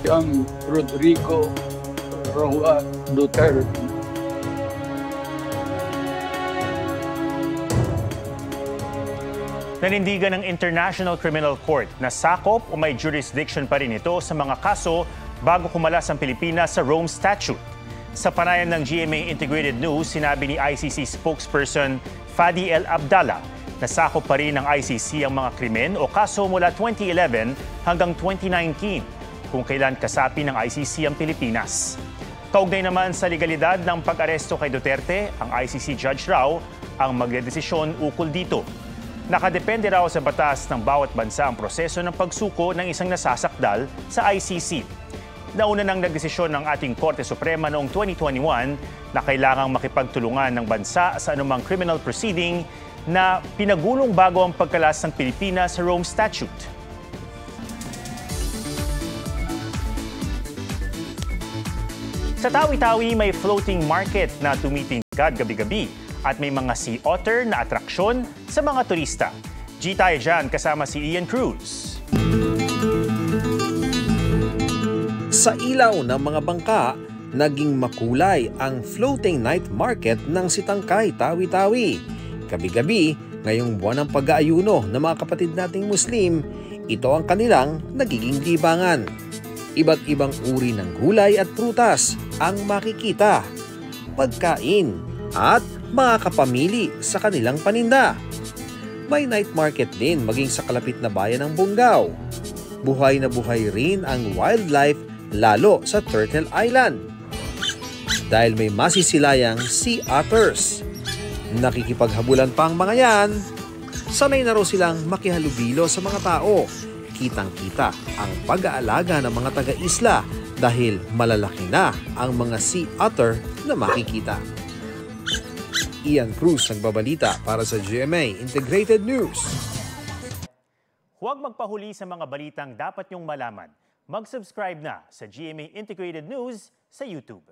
siyang Rodrigo Roa Duterte. Nanindigan ng International Criminal Court na sakop o may jurisdiction pa rin ito sa mga kaso bago kumalas ang Pilipinas sa Rome Statute. Sa panayam ng GMA Integrated News, sinabi ni ICC spokesperson Fadi El Abdallah na sakop pa rin ng ICC ang mga krimen o kaso mula 2011 hanggang 2019 kung kailan kasapi ng ICC ang Pilipinas. Kaugnay naman sa legalidad ng pag-aresto kay Duterte, ang ICC judge raw ang magdedesisyon ukol dito. Nakadepende raw sa batas ng bawat bansa ang proseso ng pagsuko ng isang nasasakdal sa ICC. Nauna nang nagdesisyon ng ating Korte Suprema noong 2021 na kailangang makipagtulungan ng bansa sa anumang criminal proceeding na pinagulong bago ang pagkalas ng Pilipinas sa Rome Statute. Sa Tawi-Tawi may floating market na tumitingkad gabi-gabi at may mga sea otter na atraksyon sa mga turista. G tayo dyan kasama si Ian Cruz. Sa ilaw ng mga bangka, naging makulay ang floating night market ng Sitangkay, Tawi-Tawi. Gabi-gabi, ngayong buwan ng pag-aayuno ng mga kapatid nating Muslim, ito ang kanilang nagiging libangan. Iba't ibang uri ng gulay at prutas ang makikita, pagkain at mga kapamili sa kanilang paninda. May night market din maging sa kalapit na bayan ng Bungaw. Buhay na buhay rin ang wildlife lalo sa Turtle Island. Dahil may masisilayang sea otters. Nakikipaghabulan pa ang mga yan. Sanay na raw silang makihalubilo sa mga tao. Kitang-kita ang pag-aalaga ng mga taga-isla dahil malalaki na ang mga sea otter na makikita. Ian Cruz nagbabalita para sa GMA Integrated News. Huwag magpahuli sa mga balitang dapat niyong malaman. Mag-subscribe na sa GMA Integrated News sa YouTube.